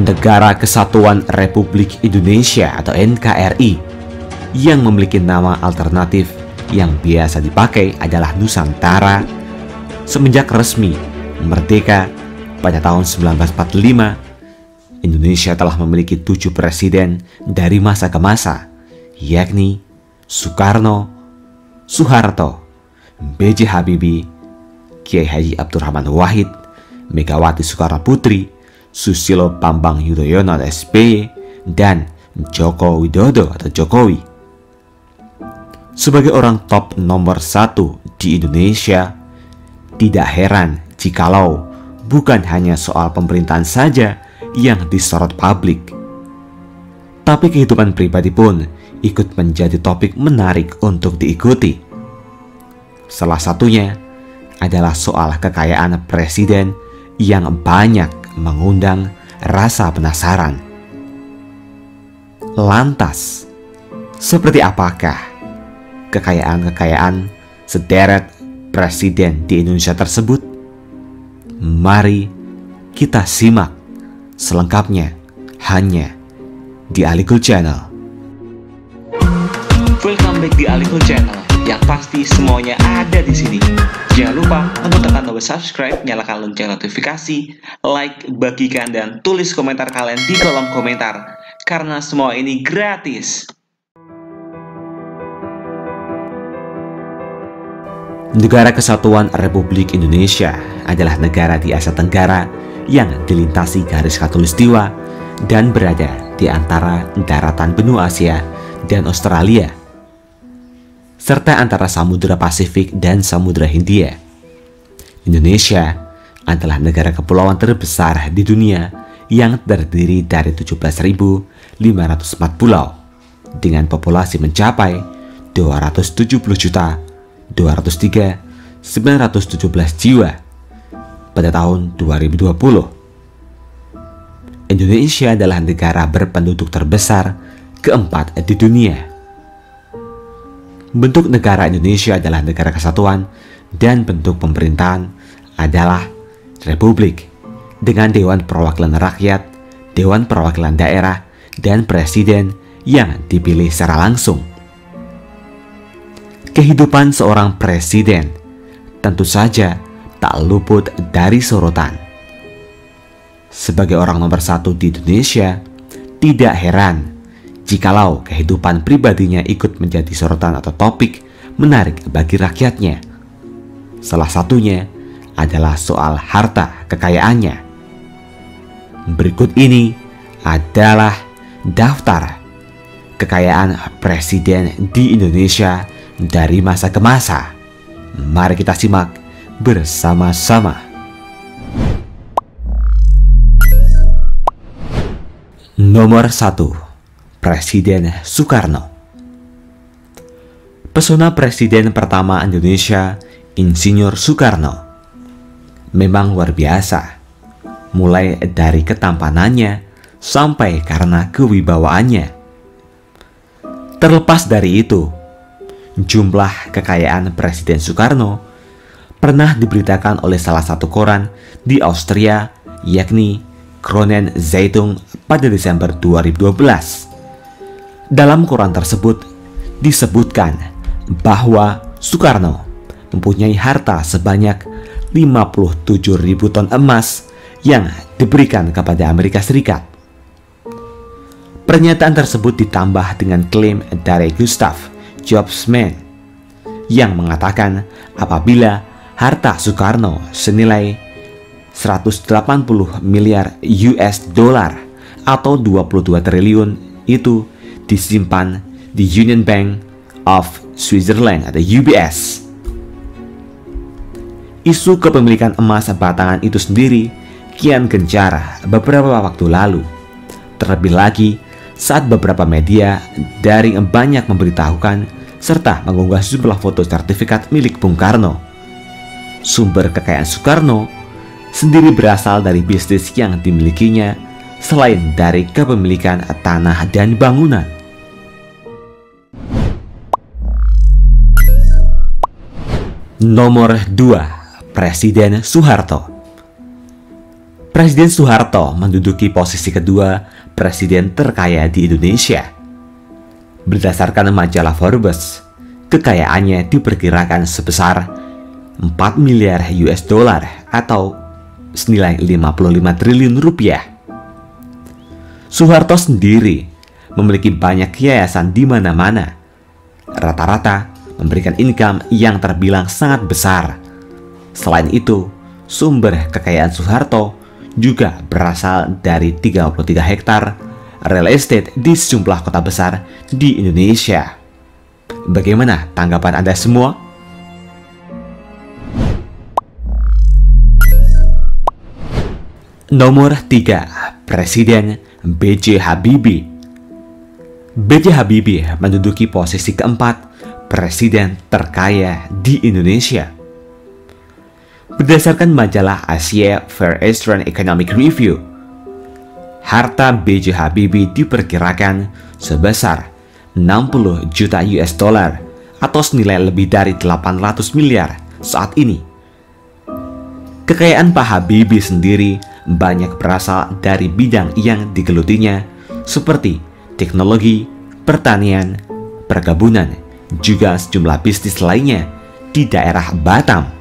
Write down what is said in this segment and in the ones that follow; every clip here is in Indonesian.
Negara Kesatuan Republik Indonesia atau NKRI yang memiliki nama alternatif yang biasa dipakai adalah Nusantara. Semenjak resmi merdeka pada tahun 1945, Indonesia telah memiliki 7 presiden dari masa ke masa, yakni Soekarno, Soeharto, B.J. Habibie, Kiai Haji Abdurrahman Wahid, Megawati Soekarno Putri, Susilo Bambang Yudhoyono atau SBY, dan Joko Widodo atau Jokowi. Sebagai orang top nomor 1 di Indonesia, tidak heran jikalau bukan hanya soal pemerintahan saja yang disorot publik, tapi kehidupan pribadi pun ikut menjadi topik menarik untuk diikuti. Salah satunya adalah soal kekayaan presiden yang banyak mengundang rasa penasaran. Lantas, seperti apakah kekayaan-kekayaan sederet presiden di Indonesia tersebut? Mari kita simak selengkapnya hanya di Alikul Channel. Welcome back di Alikul Channel. Yang pasti semuanya ada di sini. Jangan lupa untuk tekan tombol subscribe, nyalakan lonceng notifikasi, like, bagikan, dan tulis komentar kalian di kolom komentar. Karena semua ini gratis. Negara Kesatuan Republik Indonesia adalah negara di Asia Tenggara yang dilintasi garis khatulistiwa dan berada di antara daratan benua Asia dan Australia, serta antara Samudra Pasifik dan Samudra Hindia. Indonesia adalah negara kepulauan terbesar di dunia yang terdiri dari 17.504 pulau dengan populasi mencapai 270.203.917 jiwa pada tahun 2020. Indonesia adalah negara berpenduduk terbesar keempat di dunia. Bentuk negara Indonesia adalah negara kesatuan dan bentuk pemerintahan adalah republik dengan Dewan Perwakilan Rakyat, Dewan Perwakilan Daerah, dan Presiden yang dipilih secara langsung. Kehidupan seorang presiden tentu saja tak luput dari sorotan. Sebagai orang nomor 1 di Indonesia, tidak heran jikalau kehidupan pribadinya ikut menjadi sorotan atau topik menarik bagi rakyatnya. Salah satunya adalah soal harta kekayaannya. Berikut ini adalah daftar kekayaan presiden di Indonesia dari masa ke masa. Mari kita simak bersama-sama. Nomor 1, Presiden Soekarno. Pesona presiden pertama Indonesia, Insinyur Soekarno, memang luar biasa, mulai dari ketampanannya sampai karena kewibawaannya. Terlepas dari itu, jumlah kekayaan Presiden Soekarno pernah diberitakan oleh salah satu koran di Austria, yakni Kronen Zeitung pada Desember 2012. Dalam koran tersebut disebutkan bahwa Soekarno mempunyai harta sebanyak 57.000 ton emas yang diberikan kepada Amerika Serikat. Pernyataan tersebut ditambah dengan klaim dari Gustav Jobsman yang mengatakan apabila harta Soekarno senilai 180 miliar US dollar atau 22 triliun itu disimpan di Union Bank of Switzerland atau UBS. Isu kepemilikan emas batangan itu sendiri kian gencar beberapa waktu lalu, terlebih lagi saat beberapa media daring banyak memberitahukan serta mengunggah sejumlah foto sertifikat milik Bung Karno. Sumber kekayaan Soekarno sendiri berasal dari bisnis yang dimilikinya selain dari kepemilikan tanah dan bangunan. Nomor 2, Presiden Soeharto. Presiden Soeharto menduduki posisi kedua presiden terkaya di Indonesia. Berdasarkan majalah Forbes, kekayaannya diperkirakan sebesar 4 miliar US dollar atau senilai 55 triliun rupiah. Soeharto sendiri memiliki banyak yayasan di mana-mana. Rata-rata memberikan income yang terbilang sangat besar. Selain itu, sumber kekayaan Soeharto juga berasal dari 33 hektar real estate di sejumlah kota besar di Indonesia. Bagaimana tanggapan Anda semua? Nomor 3, Presiden B.J. Habibie. B.J. Habibie menduduki posisi keempat presiden terkaya di Indonesia. Berdasarkan majalah Asia Far Eastern Economic Review, harta B.J. Habibie diperkirakan sebesar 60 juta US dollar atau senilai lebih dari 800 miliar saat ini. Kekayaan Pak Habibie sendiri banyak berasal dari bidang yang digelutinya seperti teknologi, pertanian, perkebunan, juga sejumlah bisnis lainnya di daerah Batam.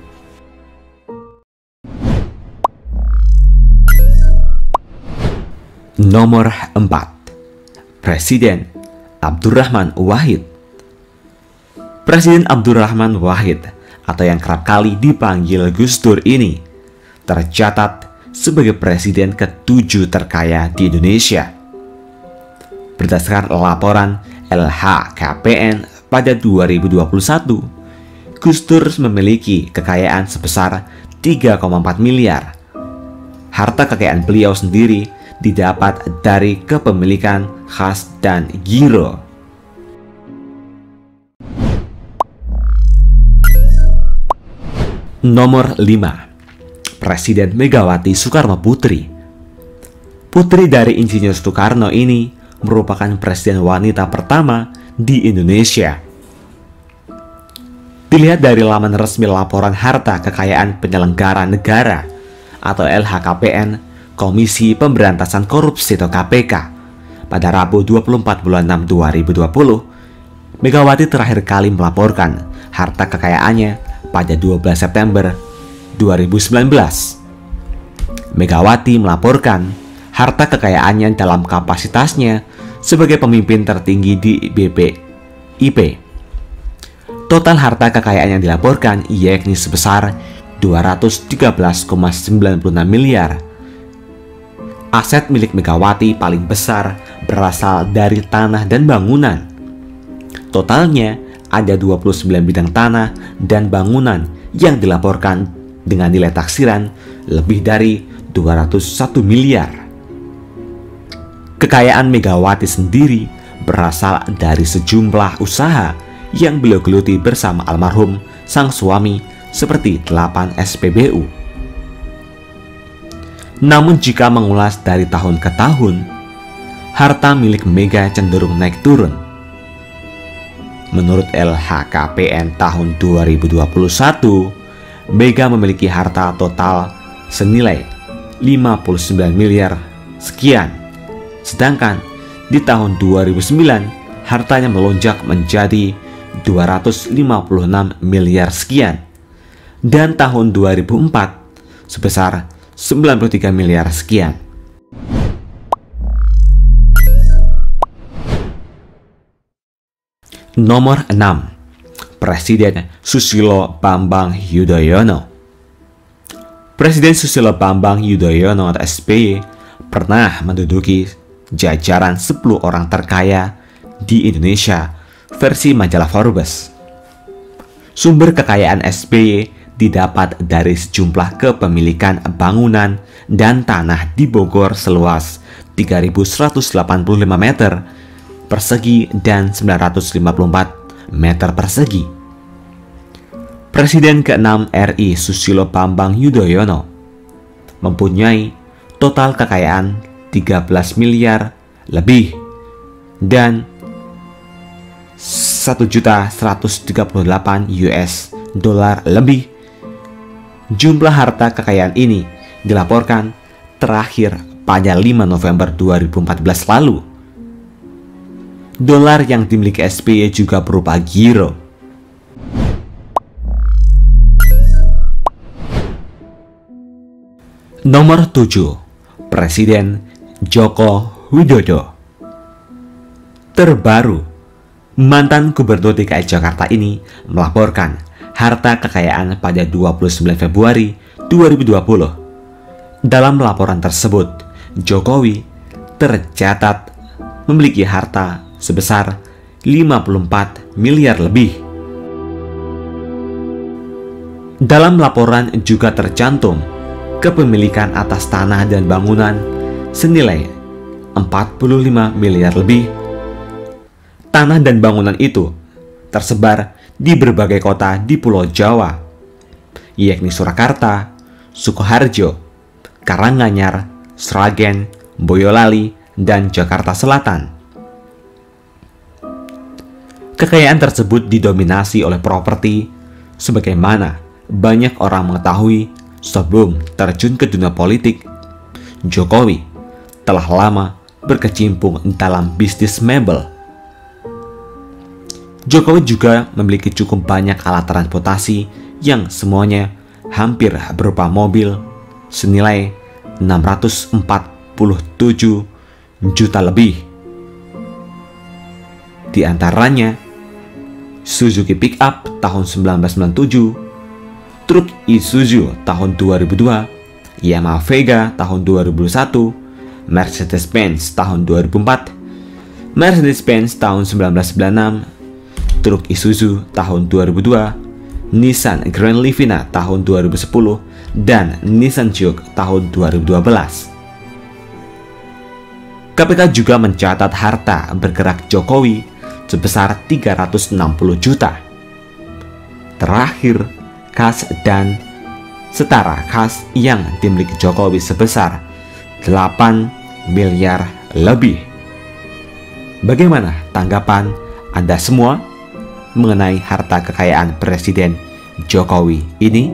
Nomor 4, Presiden Abdurrahman Wahid. Presiden Abdurrahman Wahid atau yang kerap kali dipanggil Gus Dur ini tercatat sebagai presiden ke-7 terkaya di Indonesia. Berdasarkan laporan LHKPN pada 2021, Gus Dur memiliki kekayaan sebesar 3,4 miliar. Harta kekayaan beliau sendiri didapat dari kepemilikan khas dan giro. Nomor 5, Presiden Megawati Soekarno Putri. Putri dari Insinyur Soekarno ini merupakan presiden wanita pertama di Indonesia. Dilihat dari laman resmi laporan harta kekayaan penyelenggara negara atau LHKPN Komisi Pemberantasan Korupsi atau KPK pada Rabu 24 bulan 6 2020, Megawati terakhir kali melaporkan harta kekayaannya pada 12 September 2019. Megawati melaporkan harta kekayaannya dalam kapasitasnya sebagai pemimpin tertinggi di BPIP. Total harta kekayaan yang dilaporkan yakni sebesar 213,96 miliar. Aset milik Megawati paling besar berasal dari tanah dan bangunan. Totalnya ada 29 bidang tanah dan bangunan yang dilaporkan dengan nilai taksiran lebih dari 201 miliar. Kekayaan Megawati sendiri berasal dari sejumlah usaha yang beliau geluti bersama almarhum sang suami seperti 8 SPBU. Namun jika mengulas dari tahun ke tahun, harta milik Mega cenderung naik turun. Menurut LHKPN tahun 2021, Mega memiliki harta total senilai 59 miliar sekian. Sedangkan di tahun 2009 hartanya melonjak menjadi 256 miliar sekian. Dan tahun 2004 sebesar 93 miliar sekian. Nomor 6, Presiden Susilo Bambang Yudhoyono. Presiden Susilo Bambang Yudhoyono atau SBY pernah menduduki jajaran 10 orang terkaya di Indonesia versi majalah Forbes. Sumber kekayaan SBY didapat dari sejumlah kepemilikan bangunan dan tanah di Bogor seluas 3.185 meter persegi dan 954 meter persegi. Presiden ke-6 RI Susilo Bambang Yudhoyono mempunyai total kekayaan 13 miliar lebih dan 1.138 US dollar lebih. Jumlah harta kekayaan ini dilaporkan terakhir pada 5 November 2014 lalu. Dolar yang dimiliki SBY juga berupa giro. Nomor 7, Presiden Joko Widodo. Terbaru, mantan Gubernur DKI Jakarta ini melaporkan harta kekayaan pada 29 Februari 2020. Dalam laporan tersebut, Jokowi tercatat memiliki harta sebesar 54 miliar lebih. Dalam laporan juga tercantum kepemilikan atas tanah dan bangunan senilai 45 miliar lebih. Tanah dan bangunan itu tersebar di berbagai kota di Pulau Jawa, yakni Surakarta, Sukoharjo, Karanganyar, Sragen, Boyolali, dan Jakarta Selatan. Kekayaan tersebut didominasi oleh properti, sebagaimana banyak orang mengetahui sebelum terjun ke dunia politik. Jokowi telah lama berkecimpung dalam bisnis mebel. Jokowi juga memiliki cukup banyak alat transportasi yang semuanya hampir berupa mobil senilai 647 juta lebih. Di antaranya Suzuki Pickup tahun 1997, truk Isuzu tahun 2002, Yamaha Vega tahun 2001, Mercedes-Benz tahun 2004, Mercedes-Benz tahun 1996, truk Isuzu tahun 2002, Nissan Grand Livina tahun 2010, dan Nissan Juke tahun 2012. KPK juga mencatat harta bergerak Jokowi sebesar 360 juta. Terakhir, kas dan setara kas yang dimiliki Jokowi sebesar 8 miliar lebih. Bagaimana tanggapan Anda semua mengenai harta kekayaan Presiden Jokowi ini?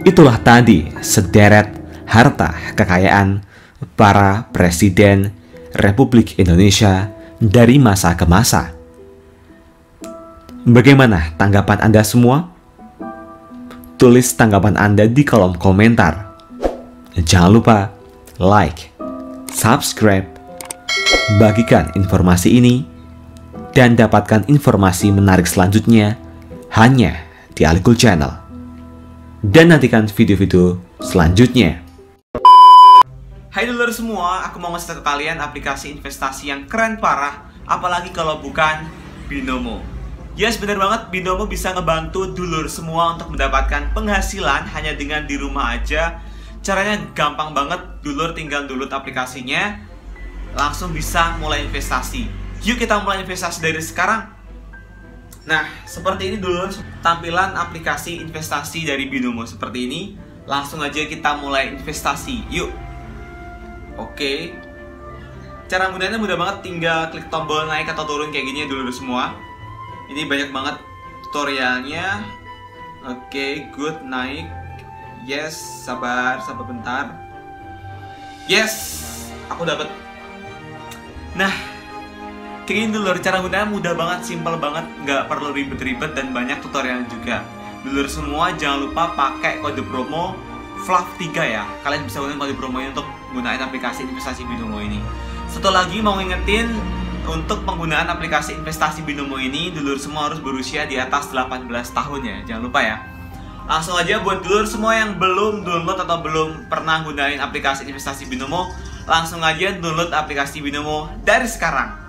Itulah tadi sederet harta kekayaan para presiden Republik Indonesia dari masa ke masa. Bagaimana tanggapan Anda semua? Tulis tanggapan Anda di kolom komentar. Jangan lupa like, subscribe, bagikan informasi ini, dan dapatkan informasi menarik selanjutnya hanya di Alikul Channel. Dan nantikan video-video selanjutnya. Hai dulur semua, aku mau ngasih ke kalian aplikasi investasi yang keren parah, apalagi kalau bukan Binomo. Yes, bener banget, Binomo bisa ngebantu dulur semua untuk mendapatkan penghasilan hanya dengan di rumah aja. Caranya gampang banget, dulur tinggal download aplikasinya, langsung bisa mulai investasi. Yuk kita mulai investasi dari sekarang. Nah, seperti ini dulur tampilan aplikasi investasi dari Binomo seperti ini. Langsung aja kita mulai investasi, yuk. Oke, cara gunanya mudah banget, tinggal klik tombol naik atau turun kayak gini ya dulu semua. Ini banyak banget tutorialnya. Oke, good, naik. Yes, sabar bentar. Yes, aku dapet. Nah, kayak gini dulu, cara gunanya mudah banget, simple banget, nggak perlu ribet-ribet dan banyak tutorial juga. Dulu semua jangan lupa pakai kode promo FLAV3 ya. Kalian bisa gunakan kode promo ini untuk gunain aplikasi investasi Binomo ini. Satu lagi mau ngingetin, untuk penggunaan aplikasi investasi Binomo ini dulur semua harus berusia di atas 18 tahun ya. Jangan lupa ya. Langsung aja buat dulur semua yang belum download atau belum pernah gunain aplikasi investasi Binomo, langsung aja download aplikasi Binomo dari sekarang.